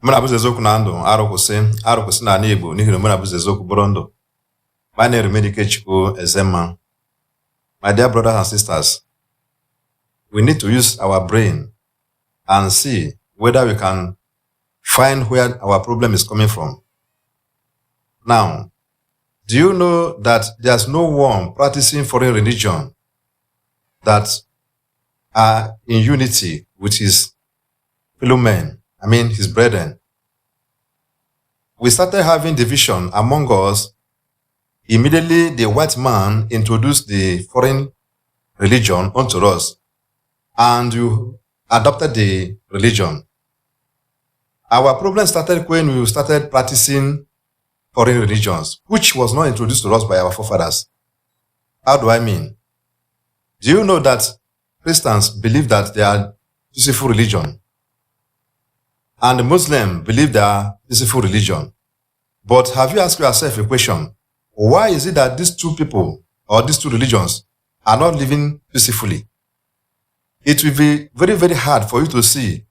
Muna bụ eziokwu na ndụ arụkwụsị n'ala Igbo n'ihi na muna bụ eziokwu bụrụ ndụ. My name is Chukwu Ezema. My dear brothers and sisters, we need to use our brain and see whether we can find where our problem is coming from. Now, do you know that there's no one practicing foreign religion that are in unity with his fellow men, his brethren? We started having division among us. Immediately, the white man introduced the foreign religion onto us, and you adopted the religion. Our problem started when we started practicing foreign religions, which was not introduced to us by our forefathers. How do I mean? Do you know that Christians believe that they are peaceful religion, and the Muslims believe they are peaceful religion? But have you asked yourself a question? Why is it that these two people or these two religions are not living peacefully? It will be very, very hard for you to see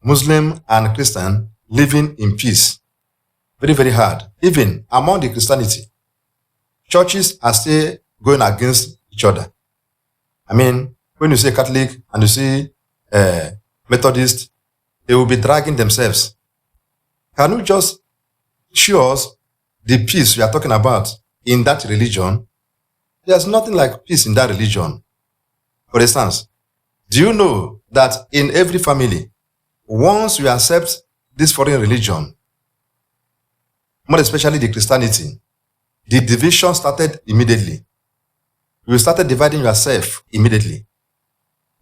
Muslim and Christian living in peace. Very, very hard. Even among the Christianity, churches are still going against each other. When you say Catholic and you see Methodist, they will be dragging themselves. Can you just show us the peace we are talking about in that religion? There's nothing like peace in that religion. For instance, do you know that in every family, once you accept this foreign religion, more especially the Christianity, the division started immediately. You started dividing yourself immediately.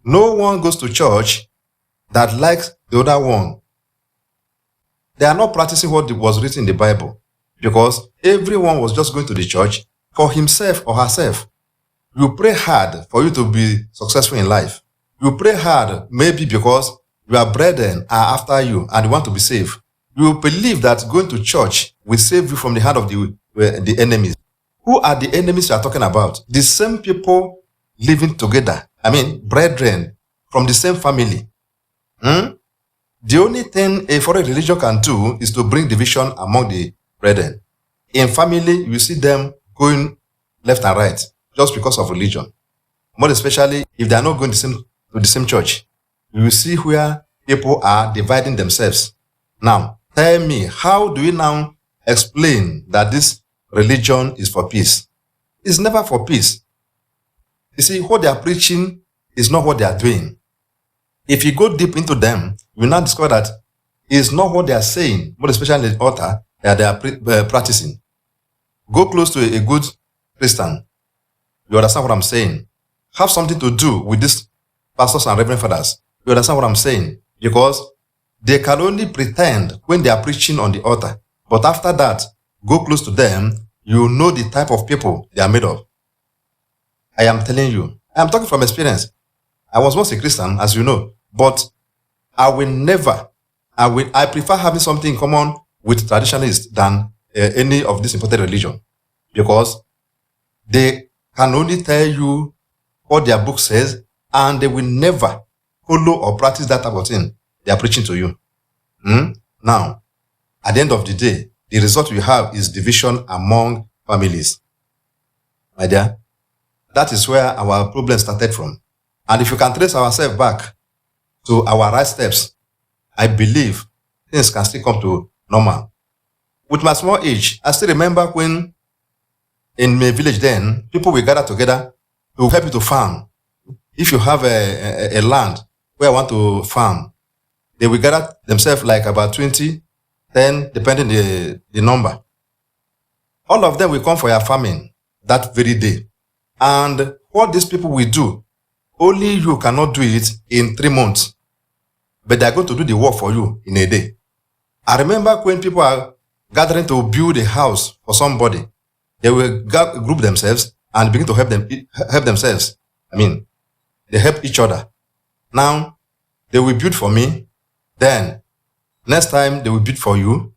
No one goes to church that likes the other one. They are not practicing what was written in the Bible, because everyone was just going to the church for himself or herself. You pray hard for you to be successful in life. You pray hard maybe because your brethren are after you and you want to be saved. You believe that going to church will save you from the hand of the enemies. Who are the enemies you are talking about? The same people living together. Brethren from the same family. The only thing a foreign religion can do is to bring division among the brethren. In family, you see them going left and right just because of religion. More especially if they are not going to the same church. You will see where people are dividing themselves. Now, tell me, how do you now explain that this religion is for peace? It's never for peace. You see, what they are preaching is not what they are doing. If you go deep into them, you will now discover that it's not what they are saying, more especially the altar, that they are practicing. Go close to a good Christian. You understand what I'm saying? Have something to do with these pastors and reverend fathers. You understand what I'm saying? Because they can only pretend when they are preaching on the altar. But after that, go close to them, you know the type of people they are made of. I am telling you. I am talking from experience. I was once a Christian, as you know, but I prefer having something in common with traditionalists than any of this imported religion, because they can only tell you what their book says, and they will never follow or practice that type of thing they are preaching to you. Now, at the end of the day, the result we have is division among families. My dear, that is where our problem started from. And if you can trace ourselves back to our right steps, I believe things can still come to normal. With my small age, I still remember when in my village then, people will gather together to help you to farm. If you have a land where I want to farm, they will gather themselves like about 20, 10, depending the number. All of them will come for your farming that very day. And what these people will do, only you cannot do it in 3 months. But they are going to do the work for you in a day. I remember when people are gathering to build a house for somebody, they will group themselves and begin to help themselves. They help each other. Now, they will build for me. Then, next time they will build for you.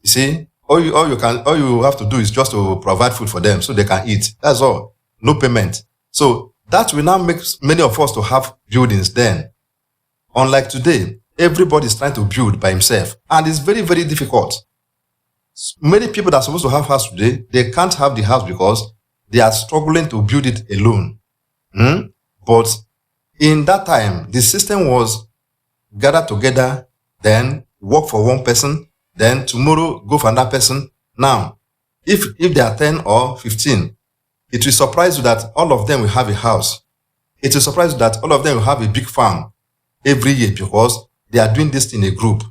You see, all you have to do is just to provide food for them so they can eat. That's all. No payment. So that will now make many of us to have buildings then. Unlike today, everybody is trying to build by himself. And it's very, very difficult. Many people that are supposed to have house today, they can't have the house because they are struggling to build it alone. But in that time, the system was gather together, then work for one person, then tomorrow go for another person. Now, if they are 10 or 15, it will surprise you that all of them will have a house. It will surprise you that all of them will have a big farm every year because they are doing this in a group.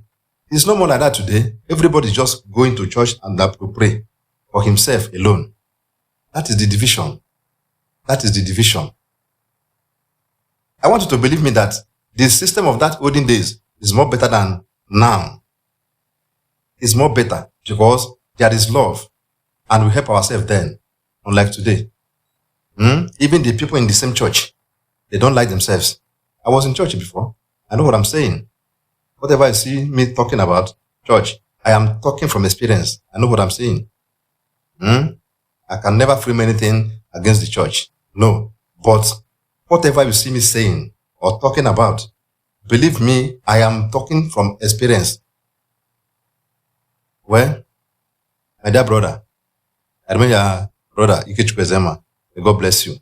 It's no more like that today. Everybody is just going to church and to pray for himself alone. That is the division. That is the division. I want you to believe me that the system of that olden days is more better than now. It's more better because there is love and we help ourselves then, unlike today. Even the people in the same church, they don't like themselves. I was in church before. I know what I'm saying. Whatever you see me talking about church, I am talking from experience. I know what I'm saying. I can never frame anything against the church. No. But whatever you see me saying or talking about, believe me, I am talking from experience. Well, my dear brother, I remember your brother, Ikechukwu Ezema. May God bless you.